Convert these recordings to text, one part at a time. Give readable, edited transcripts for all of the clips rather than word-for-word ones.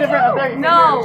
different up there. No!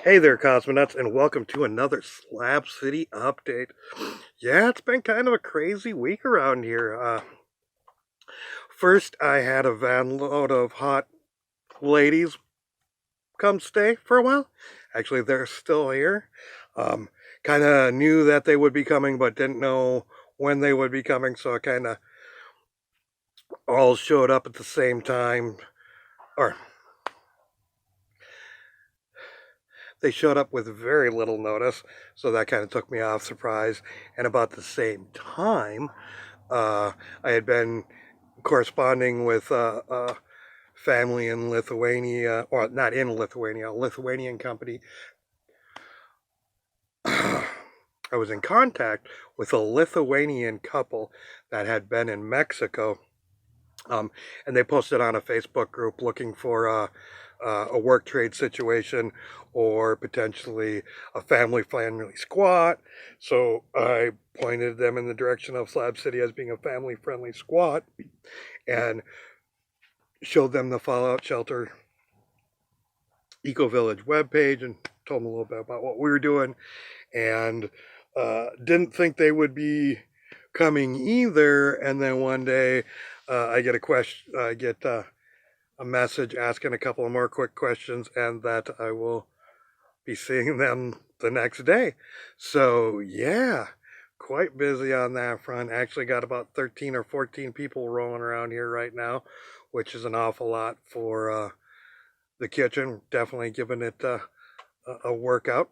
Hey there, cosmonauts, and welcome to another Slab City update. Yeah, it's been kind of a crazy week around here. First, I had a van load of hot ladies come stay for a while. Actually, they're still here. Kind of knew that they would be coming, but didn't know when they would be coming, so I kind of all showed up at the same time, or they showed up with very little notice, so that kind of took me off surprise. And about the same time, I had been corresponding with family in Lithuania, or not in Lithuania, a Lithuanian company. I was in contact with a Lithuanian couple that had been in Mexico, and they posted on a Facebook group looking for a work trade situation or potentially a family-friendly squat. So I pointed them in the direction of Slab City as being a family-friendly squat and showed them the Fallout Shelter Ecovillage webpage and told them a little bit about what we were doing, and didn't think they would be coming either. And then one day I get a message asking a couple of more quick questions, and that I will be seeing them the next day. So yeah, quite busy on that front. Actually got about 13 or 14 people rolling around here right now, which is an awful lot for the kitchen. Definitely giving it a workout.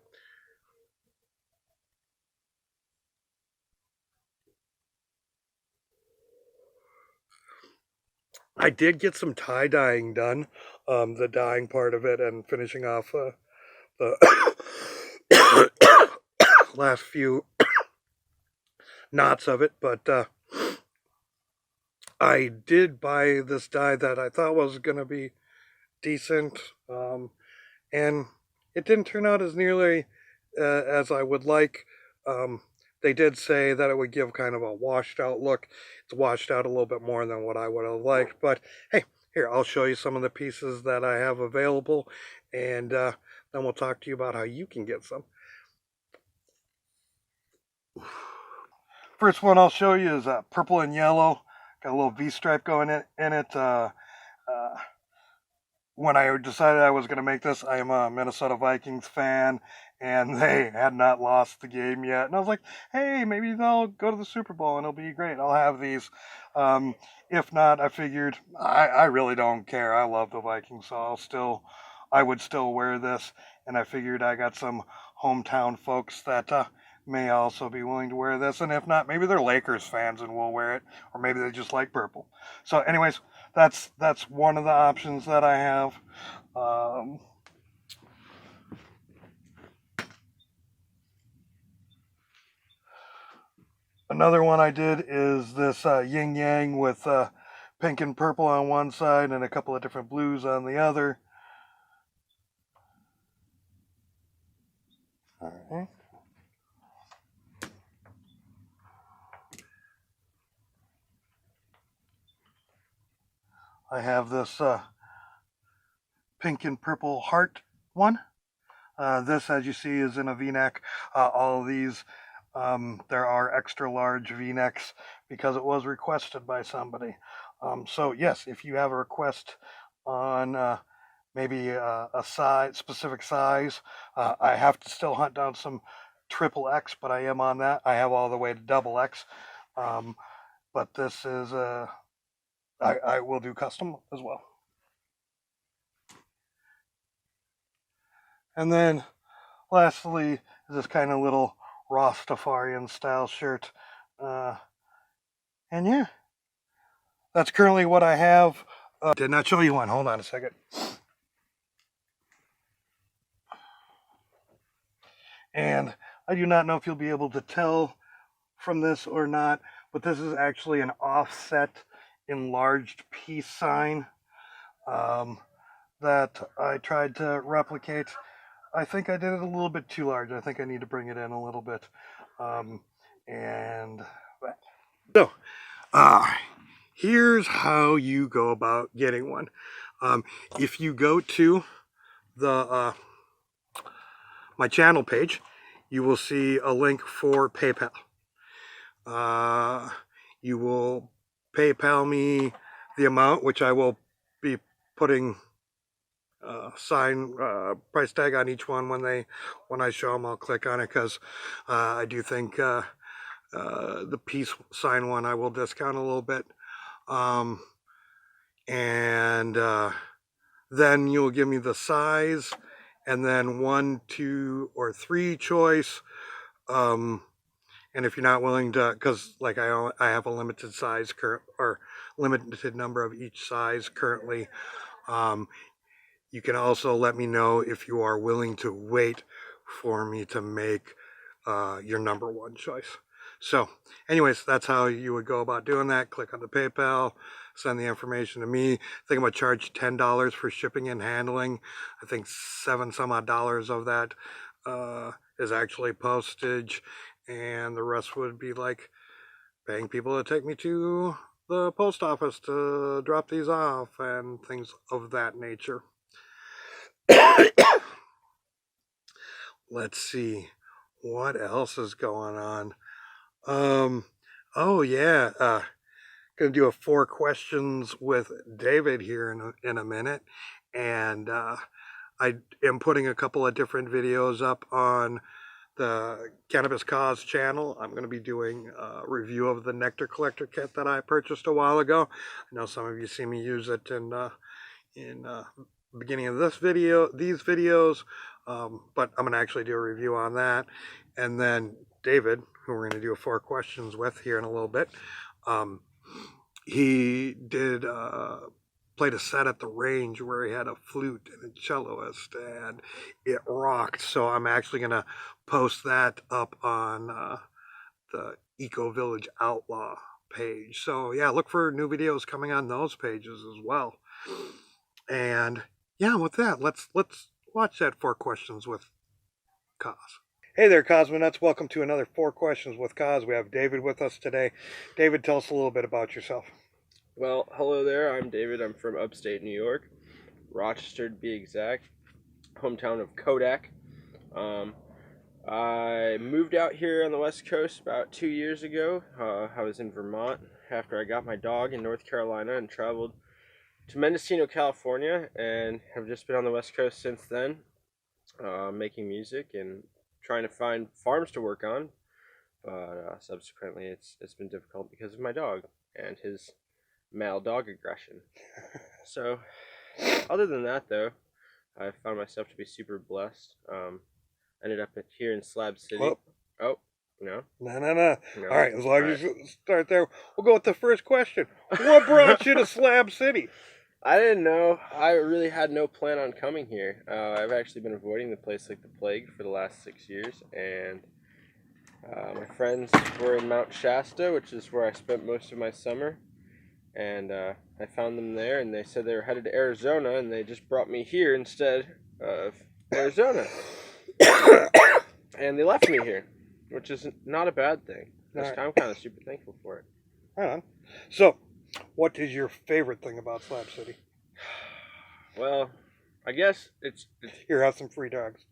I did get some tie dyeing done, the dyeing part of it, and finishing off the last few knots of it. But I did buy this dye that I thought was going to be decent, and it didn't turn out as nearly as I would like. They did say that it would give kind of a washed out look. It's washed out a little bit more than what I would have liked, but hey, here, I'll show you some of the pieces that I have available, and then we'll talk to you about how you can get some. First one I'll show you is purple and yellow. Got a little V-stripe going in it. When I decided I was going to make this, I am a Minnesota Vikings fan, and they had not lost the game yet. And I was like, hey, maybe they'll go to the Super Bowl and it'll be great. I'll have these. If not, I figured I really don't care. I love the Vikings, so I would still wear this. And I figured I got some hometown folks that may also be willing to wear this. And if not, maybe they're Lakers fans and will wear it, or maybe they just like purple. So anyways, that's one of the options that I have. Another one I did is this yin yang with pink and purple on one side and a couple of different blues on the other. All right. I have this pink and purple heart one. This, as you see, is in a V-neck. All of these, there are extra large V-necks because it was requested by somebody. So yes, if you have a request on maybe a specific size, I have to still hunt down some XXX, but I am on that. I have all the way to XX. But this is I will do custom as well. And then lastly is this kind of little Rastafarian style shirt. And yeah, that's currently what I have. Did not show you one. Hold on a second. And I do not know if you'll be able to tell from this or not, but this is actually an offset enlarged peace sign that I tried to replicate. I think I did it a little bit too large. I think I need to bring it in a little bit. So here's how you go about getting one. If you go to the my channel page, you will see a link for PayPal. You will PayPal me the amount, which I will be putting price tag on each one when I show them. I'll click on it because I do think the peace sign one I will discount a little bit. And then you'll give me the size, and then 1, 2, or 3 choice. And if you're not willing to, because like I have a limited size or limited number of each size currently, you can also let me know if you are willing to wait for me to make your number 1 choice. So anyways, that's how you would go about doing that. Click on the PayPal, send the information to me. I think I'm gonna charge $10 for shipping and handling. I think $7 some odd of that is actually postage, and the rest would be like paying people to take me to the post office to drop these off and things of that nature. Let's see what else is going on. Oh yeah, gonna do a 4 questions with David here in a minute, and I am putting a couple of different videos up on the Cannabis Cause channel. I'm going to be doing a review of the nectar collector kit that I purchased a while ago. I know some of you see me use it in the beginning of these videos, but I'm going to actually do a review on that. And then David, who we're going to do a 4 questions with here in a little bit, he did played a set at the range where he had a flute and a celloist, and it rocked. So I'm actually going to post that up on the Ecovillage Outlaw page. So yeah, look for new videos coming on those pages as well. And yeah, with that, let's watch that 4 questions with Cos. Hey there, Cosmonauts. Welcome to another 4 questions with Cos. We have David with us today. David, tell us a little bit about yourself. Well, hello there. I'm David. I'm from upstate New York, Rochester to be exact, hometown of Kodak. I moved out here on the West Coast about 2 years ago. I was in Vermont after I got my dog in North Carolina and traveled to Mendocino, California, and have just been on the West Coast since then, making music and trying to find farms to work on. But subsequently, it's been difficult because of my dog and his male dog aggression. So, other than that, though, I found myself to be super blessed. Ended up here in Slab City. Whoa. Oh, no. No. All right, as long as you start there, we'll go with the first question. What brought you to Slab City? I didn't know. I really had no plan on coming here. I've actually been avoiding the place like the plague for the last 6 years, and my friends were in Mount Shasta, which is where I spent most of my summer, and I found them there, and they said they were headed to Arizona, and they just brought me here instead of Arizona. And they left me here, which is not a bad thing. I'm kind of super thankful for it. Right on. So, what is your favorite thing about Slab City? Well, I guess it's Here, have some free dogs.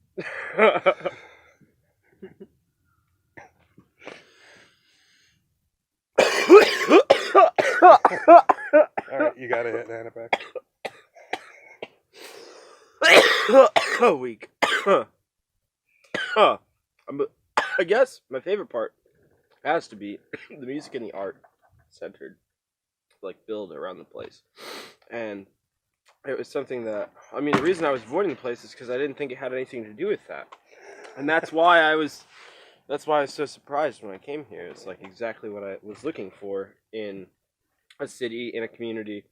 All right, you gotta hand it back. Weak. I guess my favorite part has to be the music and the art centered, like, build around the place. And it was something that, I mean, the reason I was avoiding the place is because I didn't think it had anything to do with that. And that's why I was so surprised when I came here. It's like exactly what I was looking for in a city, in a community,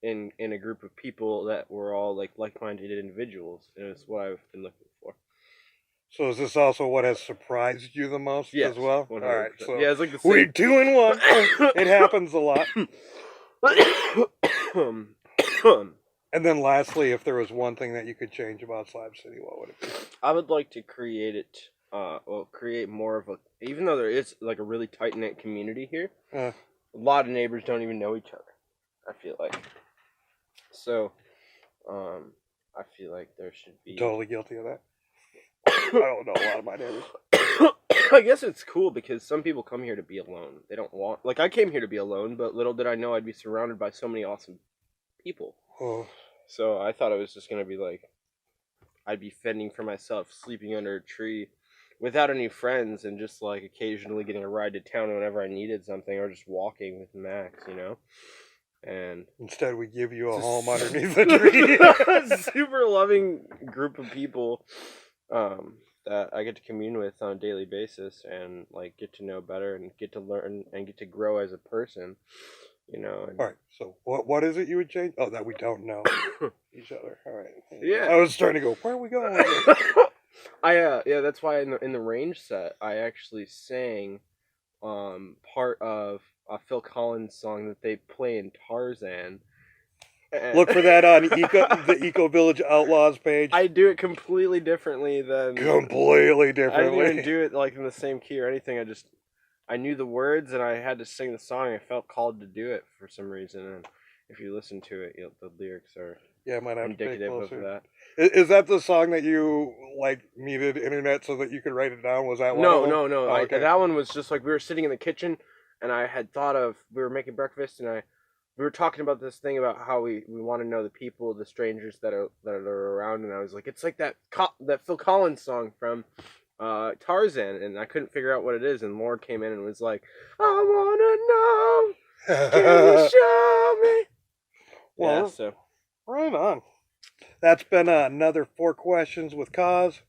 in a group of people that were all like-minded individuals. And it's what I've been looking for. So is this also what has surprised you the most as well? 100%. All right, so yeah, it's like the same. we're 2 in 1. It happens a lot. And then lastly, if there was one thing that you could change about Slab City, what would it be? I would like to create more of a, even though there is like a really tight-knit community here, a lot of neighbors don't even know each other, I feel like. So I feel like there should be. Totally guilty of that. I don't know a lot of my neighbors. I guess it's cool because some people come here to be alone. They don't want, like, I came here to be alone, but little did I know I'd be surrounded by so many awesome people. Oh. So I thought it was just gonna be like, I'd be fending for myself, sleeping under a tree, without any friends, and just like occasionally getting a ride to town whenever I needed something, or just walking with Max, you know. And instead, we give you a home underneath the tree. Super loving group of people. That I get to commune with on a daily basis and like get to know better and get to learn and get to grow as a person, you know. And... All right. So what is it you would change? Oh, that we don't know each other. All right. Yeah. I was trying to go. Where are we going with this? Yeah. That's why in the range set I actually sang part of a Phil Collins song that they play in Tarzan. Look for that on the Ecovillage Outlaws page. I do it completely differently than... Completely differently. I didn't even do it like in the same key or anything. I knew the words and I had to sing the song. I felt called to do it for some reason. And if you listen to it, the lyrics are might have indicative of that. Is that the song that you like needed internet so that you could write it down? Was that one? No. Oh, okay. That one was just like we were sitting in the kitchen and I had thought of... We were making breakfast and we were talking about this thing about how we want to know the people, the strangers that are around, and I was like, it's like that Phil Collins song from Tarzan, and I couldn't figure out what it is, and Laura came in and was like, I wanna know, can you show me? Well, yeah, so right on. That's been another 4 Questions with Cause.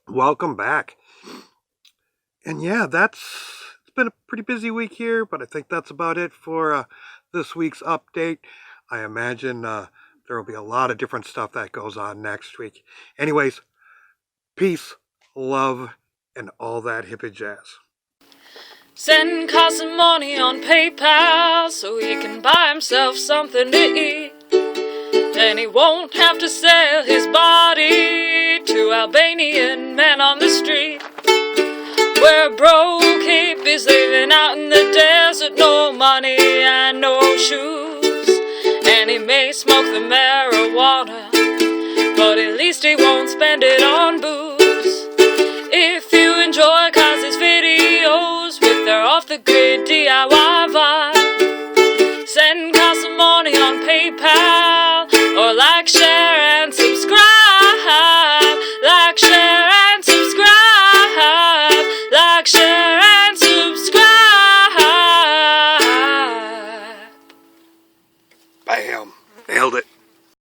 Welcome back. And yeah, it's been a pretty busy week here, but I think that's about it for this week's update. I imagine there will be a lot of different stuff that goes on next week. Anyways, peace, love, and all that hippie jazz. Send Cos some money on PayPal so he can buy himself something to eat. Then he won't have to sell his body to Albanian men on the street. We're broke hippies living out in the desert, no money and no shoes. And he may smoke the marijuana, but at least he won't spend it on booze. If you enjoy Cos's videos with their off-the-grid DIY vibe, send Cos some money on PayPal, or like, share, and subscribe. Like, share, and subscribe. Like, share, and subscribe. Bam! Nailed it.